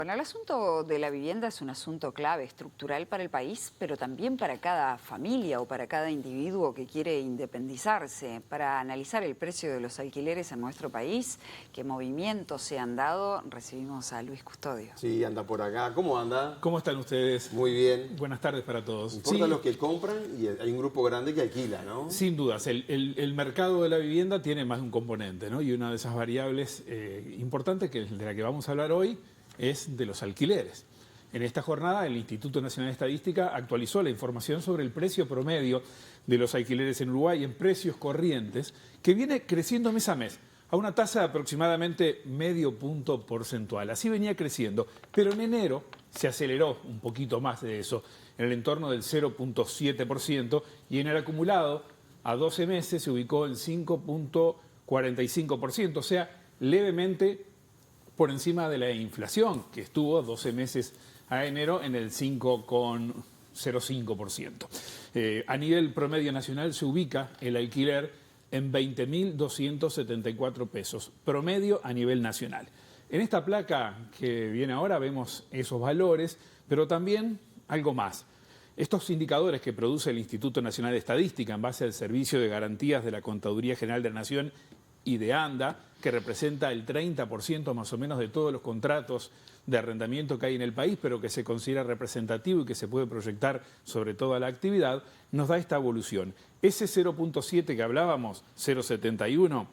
Bueno, el asunto de la vivienda es un asunto clave, estructural para el país, pero también para cada familia o para cada individuo que quiere independizarse. Para analizar el precio de los alquileres en nuestro país, qué movimientos se han dado, recibimos a Luis Custodio. Sí, anda por acá. ¿Cómo anda? ¿Cómo están ustedes? Muy bien. Buenas tardes para todos. Importa los que compran y hay un grupo grande que alquila, ¿no? Sin dudas, el mercado de la vivienda tiene más de un componente, ¿no? Y una de esas variables importantes de la que vamos a hablar hoy es de los alquileres. En esta jornada, el Instituto Nacional de Estadística actualizó la información sobre el precio promedio de los alquileres en Uruguay en precios corrientes, que viene creciendo mes a mes, a una tasa de aproximadamente medio punto porcentual. Así venía creciendo, pero en enero se aceleró un poquito más de eso, en el entorno del 0,7%, y en el acumulado a 12 meses se ubicó en 5,45%, o sea, levemente por encima de la inflación, que estuvo 12 meses a enero en el 5,05%. A nivel promedio nacional se ubica el alquiler en 20.274 pesos, promedio a nivel nacional. En esta placa que viene ahora vemos esos valores, pero también algo más. Estos indicadores que produce el Instituto Nacional de Estadística en base al Servicio de Garantías de la Contaduría General de la Nación y de ANDA, que representa el 30% más o menos de todos los contratos de arrendamiento que hay en el país, pero que se considera representativo y que se puede proyectar sobre toda la actividad, nos da esta evolución. Ese 0,7 que hablábamos, 0,71,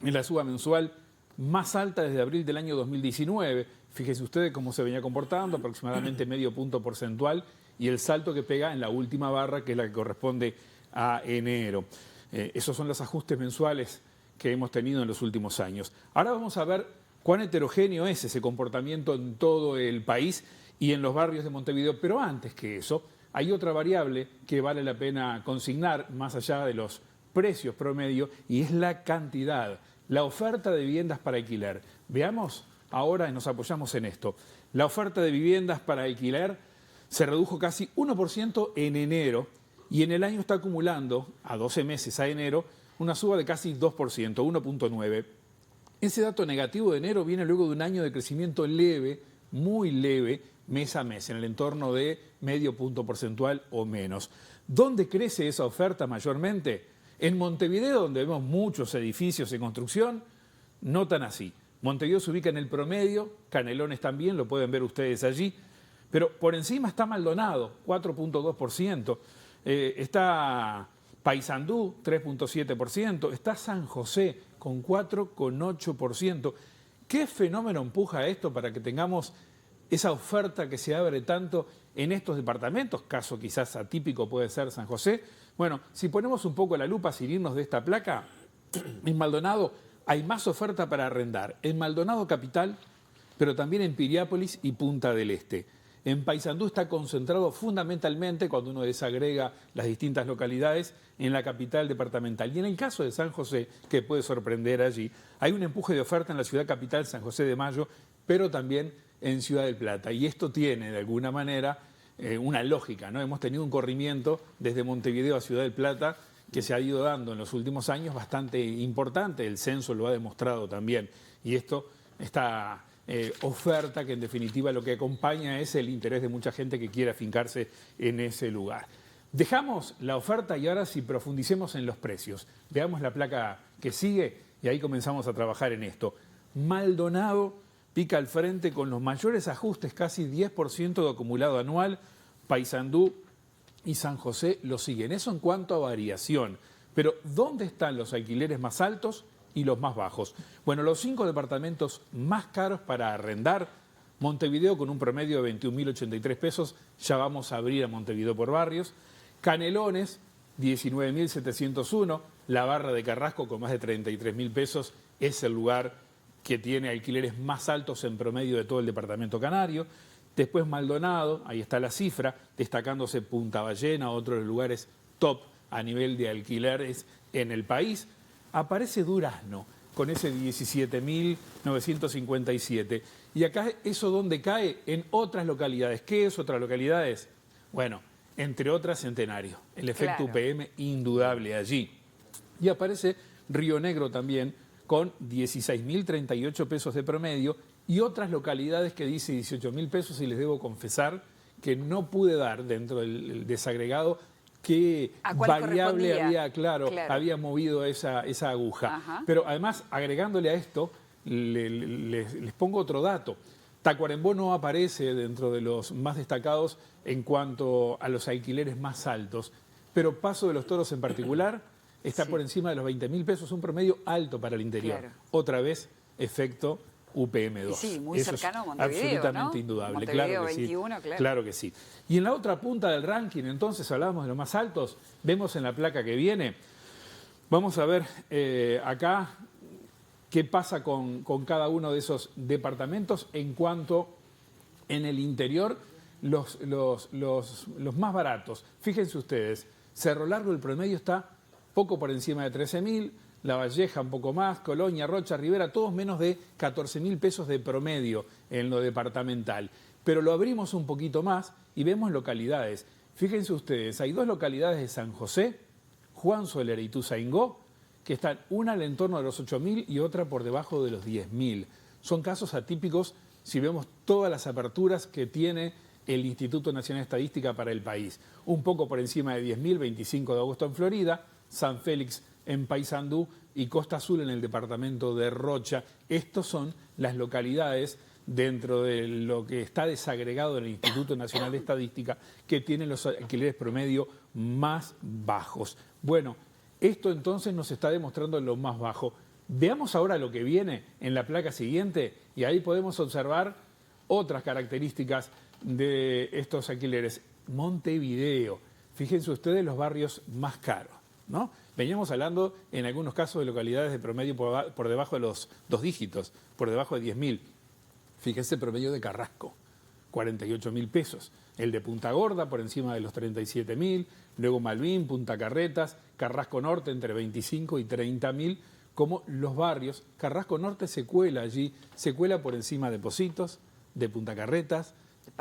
es la suba mensual más alta desde abril del año 2019. Fíjense ustedes cómo se venía comportando, aproximadamente medio punto porcentual, y el salto que pega en la última barra, que es la que corresponde a enero. Esos son los ajustes mensuales que hemos tenido en los últimos años. Ahora vamos a ver cuán heterogéneo es ese comportamiento en todo el país y en los barrios de Montevideo. Pero antes que eso, hay otra variable que vale la pena consignar más allá de los precios promedio, y es la cantidad, la oferta de viviendas para alquiler. Veamos ahora y nos apoyamos en esto. La oferta de viviendas para alquiler se redujo casi 1% en enero y en el año está acumulando, a 12 meses a enero, una suba de casi 2%, 1,9%. Ese dato negativo de enero viene luego de un año de crecimiento leve, muy leve, mes a mes, en el entorno de medio punto porcentual o menos. ¿Dónde crece esa oferta mayormente? En Montevideo, donde vemos muchos edificios en construcción, no tan así. Montevideo se ubica en el promedio, Canelones también, lo pueden ver ustedes allí, pero por encima está Maldonado, 4,2%, está Paysandú, 3,7%, está San José con 4,8%. ¿Qué fenómeno empuja esto para que tengamos esa oferta que se abre tanto en estos departamentos? Caso quizás atípico puede ser San José. Bueno, si ponemos un poco la lupa sin irnos de esta placa, en Maldonado hay más oferta para arrendar. En Maldonado capital, pero también en Piriápolis y Punta del Este. En Paysandú está concentrado fundamentalmente, cuando uno desagrega las distintas localidades, en la capital departamental. Y en el caso de San José, que puede sorprender allí, hay un empuje de oferta en la ciudad capital, San José de Mayo, pero también en Ciudad del Plata. Y esto tiene, de alguna manera, una lógica, ¿no? Hemos tenido un corrimiento desde Montevideo a Ciudad del Plata que se ha ido dando en los últimos años bastante importante. El censo lo ha demostrado también. Y esto está oferta que en definitiva lo que acompaña es el interés de mucha gente que quiere afincarse en ese lugar. Dejamos la oferta y ahora sí profundicemos en los precios. Veamos la placa que sigue y ahí comenzamos a trabajar en esto. Maldonado pica al frente con los mayores ajustes, casi 10% de acumulado anual. Paysandú y San José lo siguen. Eso en cuanto a variación. Pero ¿dónde están los alquileres más altos y los más bajos? Bueno, los 5 departamentos más caros para arrendar, Montevideo con un promedio de 21.083 pesos, ya vamos a abrir a Montevideo por barrios. Canelones, 19.701, la Barra de Carrasco con más de 33.000 pesos, es el lugar que tiene alquileres más altos en promedio de todo el departamento canario. Después Maldonado, ahí está la cifra, destacándose Punta Ballena, otro de los lugares top a nivel de alquileres en el país. Aparece Durazno con ese 17.957. Y acá, ¿eso dónde cae? En otras localidades. ¿Qué es otras localidades? Bueno, entre otras Centenario. El efecto UPM indudable allí. Y aparece Río Negro también con 16.038 pesos de promedio y otras localidades que dice 18.000 pesos, y les debo confesar que no pude dar dentro del desagregado qué variable había movido esa aguja. Ajá. Pero además, agregándole a esto, les pongo otro dato. Tacuarembó no aparece dentro de los más destacados en cuanto a los alquileres más altos, pero Paso de los Toros en particular está por encima de los 20.000 pesos, un promedio alto para el interior. Claro. Otra vez, efecto UPM2. Y sí, muy Eso cercano a es Montevideo, absolutamente ¿no? indudable. Montevideo Claro que 21, sí. claro. Claro que sí. Y en la otra punta del ranking, entonces, hablábamos de los más altos, vemos en la placa que viene, vamos a ver acá qué pasa con cada uno de esos departamentos en cuanto en el interior los más baratos. Fíjense ustedes, Cerro Largo el promedio está poco por encima de 13.000, La Valleja un poco más, Colonia, Rocha, Rivera, todos menos de 14.000 pesos de promedio en lo departamental. Pero lo abrimos un poquito más y vemos localidades. Fíjense ustedes, hay dos localidades de San José, Juan Soler y Ituzaingó, que están una al entorno de los 8.000 y otra por debajo de los 10.000. Son casos atípicos si vemos todas las aperturas que tiene el Instituto Nacional de Estadística para el país. Un poco por encima de 10.000, 25 de agosto en Florida, San Félix en Paysandú y Costa Azul en el departamento de Rocha. Estos son las localidades dentro de lo que está desagregado en el Instituto Nacional de Estadística que tienen los alquileres promedio más bajos. Bueno, esto entonces nos está demostrando lo más bajo. Veamos ahora lo que viene en la placa siguiente y ahí podemos observar otras características de estos alquileres. Montevideo, fíjense ustedes los barrios más caros, ¿no? Veníamos hablando en algunos casos de localidades de promedio por debajo de los 2 dígitos, por debajo de 10.000. Fíjense el promedio de Carrasco, 48.000 pesos. El de Punta Gorda por encima de los 37.000, luego Malvin, Punta Carretas, Carrasco Norte entre 25 y 30.000, como los barrios. Carrasco Norte se cuela allí, se cuela por encima de Pocitos, de Punta Carretas,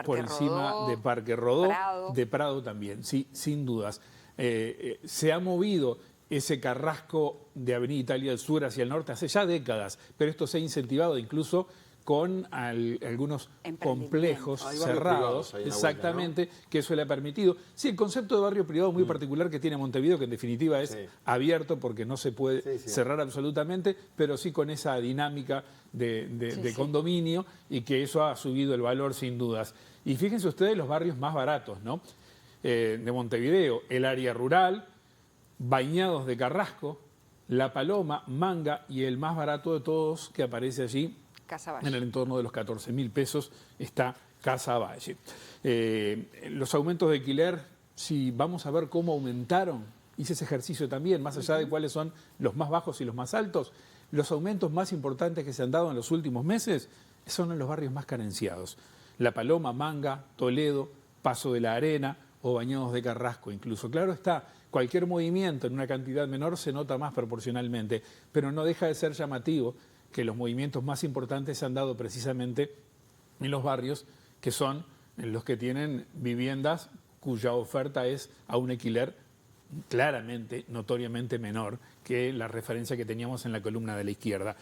por encima de Parque Rodó, Prado. de Prado también, sí, sin dudas. Se ha movido ese Carrasco de Avenida Italia del Sur hacia el norte hace ya décadas, pero esto se ha incentivado incluso con algunos complejos cerrados, exactamente, vuelta, ¿no? Que eso le ha permitido. Sí, el concepto de barrio privado muy particular que tiene Montevideo, que en definitiva es abierto porque no se puede cerrar absolutamente, pero sí con esa dinámica de condominio y que eso ha subido el valor sin dudas. Y fíjense ustedes los barrios más baratos, ¿no? De Montevideo, el área rural, Bañados de Carrasco, La Paloma, Manga y el más barato de todos que aparece allí, en el entorno de los 14.000 pesos, está Casa Valle. Los aumentos de alquiler, si vamos a ver cómo aumentaron, hice ese ejercicio también, más allá de cuáles son los más bajos y los más altos, los aumentos más importantes que se han dado en los últimos meses son en los barrios más carenciados. La Paloma, Manga, Toledo, Paso de la Arena o Bañados de Carrasco incluso. Claro está, cualquier movimiento en una cantidad menor se nota más proporcionalmente, pero no deja de ser llamativo que los movimientos más importantes se han dado precisamente en los barrios que son los que tienen viviendas cuya oferta es a un alquiler claramente, notoriamente menor que la referencia que teníamos en la columna de la izquierda.